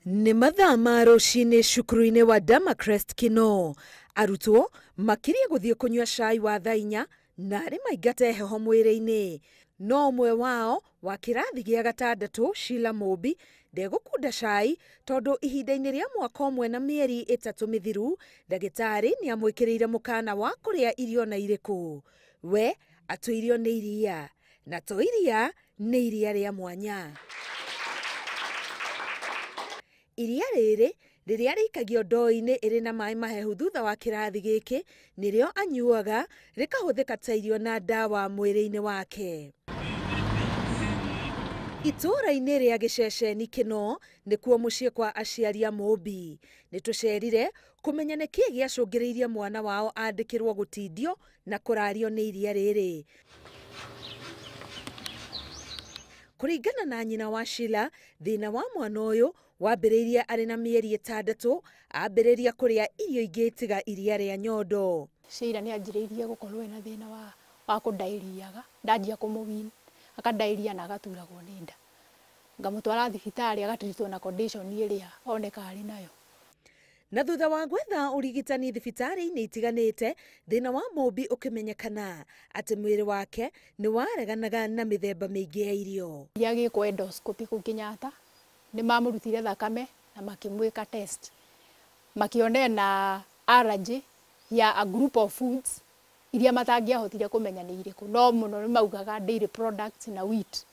Nĩ mathaa ma rũcinĩ cukuru-inĩ wa Democrest Kinoo. Arutwo makiria gũthiĩ kũnyua cai wa thaa 4 na arĩ maingate heho mwĩrĩ-inĩ. No ũmwe wao wa kĩrathi gĩa gatandatũ Sheila Mũmbi ndegũkunda cai tondũ ihinda-inĩ rĩa mwaka ũmwe na mĩeri 3 mĩthiru ndagĩtarĩ nĩ amwĩkĩrĩire mũkana wa kũrĩa irio na irĩkũ. We atũirio nĩ iria, na to iria nĩ iria rĩa mwanya. Iria rĩrĩ rĩrĩa rĩikagio ndoo-inĩ ĩrĩ na maĩ mahehu thutha wa kĩrathi gĩkĩ nĩrĩo anyuaga rĩkahũthĩka ta irio na ndawa mwĩrĩ-inĩ wake. Itũũra-inĩ rĩa gĩceceni Kinoo nĩkuo mũciĩ kwa aciari a Mũmbi. Nĩtũcerire kũmenya nĩ kĩĩ gĩacũngĩrĩirie mwana wao andĩkĩrwo gũtindio na kũrario nĩ iria rĩrĩ. Kũringana na nyina wa Sheila, thĩna wa mwana ũyũ wambĩrĩirie arĩ na mĩeri 6, ambĩrĩria kũrĩa irio ingĩ tiga iria rĩa nyondo. Sheila nĩ anjĩrĩirie gũkorwo ena thĩna wa kũndairiaga, ndanjia kũmũwini akandairia na agaturagwo nĩ nda. Ngamũtwara thibitarĩ agatirĩtwo na condition ĩrĩa oneka arĩ nayo. Na thutha wa gwetha ũrigitani thibitarĩ-inĩ itiganĩte, thĩna wa Mũmbi ũkĩmenyekana atĩ mwĩrĩ wake nĩ wareganaga na mĩthemba mĩingĩ ya irio. Iria gĩkwo endoscopy kũu Kenyatta, nĩ mamũrutire thakame na makĩmwĩka test. Makĩona na allergy ya a group of foods iria matangĩahotire kũmenya nĩ irĩkũ, no mũno nĩ maugaga dairy products na wheat.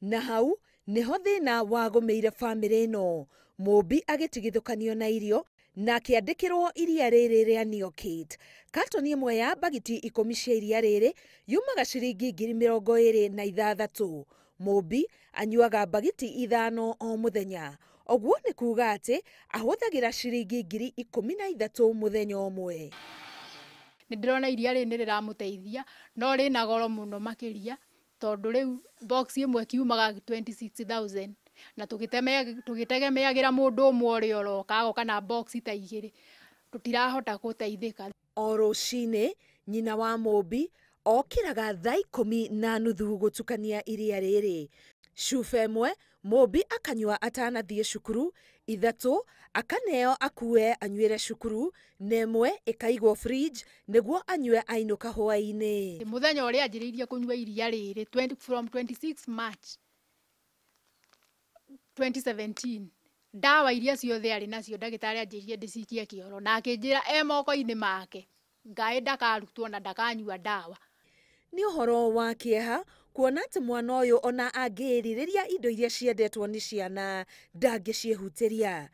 Na hau nĩho thĩna wagũmĩire bamĩrĩ ĩno. Mũmbi agĩtigithũkanio na irio na akĩandĩkĩrwo iria rĩrĩ rĩa Neocate. Katoni ĩmwe ya bagiti 10 cia iria rĩrĩ yumaga ciringi 26,000. Mũmbi anyuaga bagiti 5 o mũthenya. Ũguo nĩ kuuga atĩ ahũthagĩra ciringi 13,000 mũthenya ũmwe. Nĩ ndĩrona iria rĩrĩ nĩ rĩramũteithia, no rĩna goro mũno makiria tondũ rĩu box ĩmwe kiumaga 26,000 na tũgĩtegemeagĩra mũndũ ũmwe ũrĩa ũroka agoka na box ta 2 tũtirahota gũteithĩka. O rũcinĩ nyina wa Mũmbi okĩraga thaa 10:30 gũtukania iria rĩrĩ. Cuba ĩmwe Mũmbi akanyua atanathiĩ cukuru, ithatu akaneo akue anyuĩre cukuru, na ĩmwe ĩkaigwo fridge nĩguo anyue ainũka hwaĩ-inĩ. Mũthenya ũrĩa anjĩrĩirie kũnyua iria rĩrĩ from 26 March 2017, ndawa iria ciothe arĩ nacio ndagĩtarĩ anjĩrĩirie ndĩcikie kĩoro na akĩnjĩra moko-inĩ make ngaĩ ndakarutwo na ndakanyua ndawa. Nĩ ũhoro wa kĩeha kuona atĩ mwana ũyũ ona angĩĩrirĩria indo iria ciendetwo nĩ ciana ndangĩciĩhutĩria.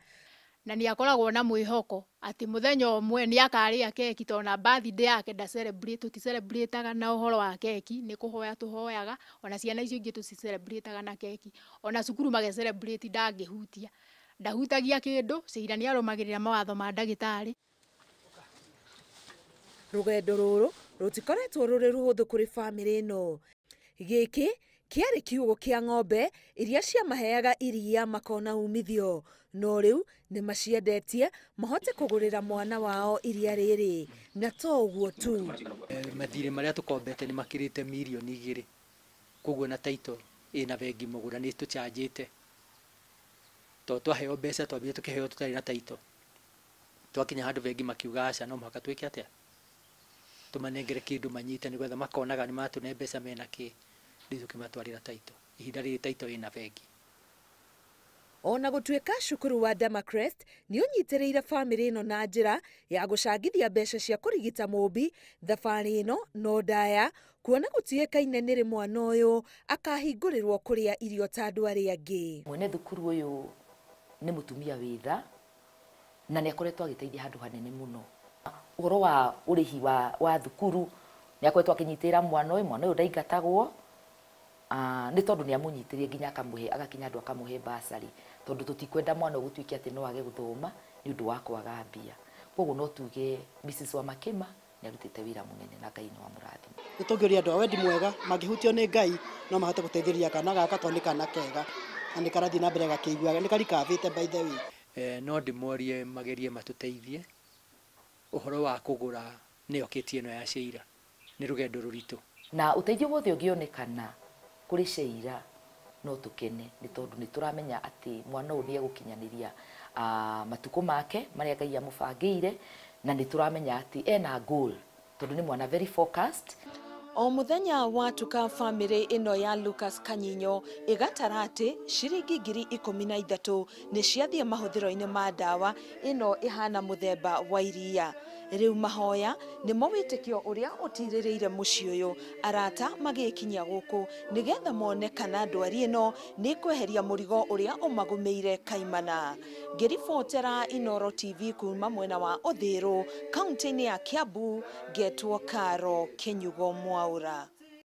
Na nĩ akoragwo na mwĩhoko atĩ mũthenya ũmwe nĩ akarĩa keki tondũ na birthday yake tũticelebrataga na ũhoro wa keki, nĩ kũhoya tũhoyaga, ona ciana icio ingĩ tũcicelebrataga na keki, ona cukuru magecelebrate ndangĩhutia. Ndahutagia kĩndũ, Sheila nĩ arũmagĩrĩra mawatho ma ndagĩtarĩ. Rũgendo rũrũ rũtikoretwo rũrĩ rũhũthũ kũrĩ bamĩrĩ ĩno. Gĩkĩ kĩarĩ kiugũ kĩa ng'ombe iria ciamaheaga iria makona umithio, no rĩu nĩ maciendetie mahote kũgũrĩra mwana wao iria rĩrĩ. Na to ũguo tu, mathirĩ marĩa tũkombete nĩ makĩrĩte mirioni 2, koguo na taito ĩna bengi mũgũra nĩ tũchanjĩte. To twaheo mbeca twambire tũkĩheo tũtarĩ na taito, twakinya handũ bengi makiuga aca no mũhaka twĩke atĩa, tũmanengere kĩndũ manyite nĩgetha makonaga nĩ matũne mbeca mena kĩ, rĩu tũkĩmatwarĩra taito. Ihinda rĩrĩ taito ĩna bengi. Ona gũtuĩka cukuru wa Democrest nĩ ũnyitĩrĩire bamĩrĩ ĩno na njĩra ya gũcangithia mbeca cia kũrigita Mũmbi, thabarĩ ĩno no ndaya kuona gũtuĩkaine nĩ rĩ mwana ũyũ akahingũrĩrwo kũrĩa irio ta andũ arĩa angĩ. Mwene thukuru ũyũ nĩ mũtumia wĩtha na nĩ akoretwo agĩteithia handũ hanene mũno. Ũhoro wa ũrĩhi wa thukuru nĩ akoretwo akĩnyitĩrĩra mwana ũyũ ndaingatagwo, nĩ tondũ nĩ amũnyitĩrĩrie nginya agakinya andũ akamũhe basari, tondũ tũtikwenda mwana gũtuĩke atĩ no age gũthoma nĩ ũndũ wa kwaga mbia. Koguo no tuge Mrs. wa Makima nĩ arutĩte wĩra mũnene na Ngai nĩ wa mũrathima. Nĩ tũngĩũria andũ a wendi mwega mangĩhutio nĩ Ngai no mahote gũteithĩrĩria kana gaka tondũ nĩ kana kega na nĩ karathiĩ na mbere gakĩiguaga nĩ karikabĩte by the way. No ndĩmorie magerie matũteithie ũhoro wa kũgũra Neocate ĩno ya Sheila, nĩ rũgendo rũritũ. Na ũteithio wothe ũngĩonekana kũrĩ Sheila no tukene ni tondu ni turamenya ati mwana uyu ni egukinyaniria matuko make maria Ngai amubangire na ni turamenya ati ena goal tondu ni mwana very focused. O muthenya watuka family ino ya Lucas Kanyinyo igatarati ciringi ngiri 13 ni ciathie mahuthiro-ini ma dawa ino ihana muthemba wa iria. Riu mahoya ni mowitikio uria utiririire mucii uyu arata magikinyia guku nigetha mone kana ndwari ino ni kweheria murigo uria umagumeire kaimana. Ngiribotera Inoro TV kuuma mwena wa Uthiru, kaunti-ini ya Kiambu, getwo Karo Kinyugo Mwaura.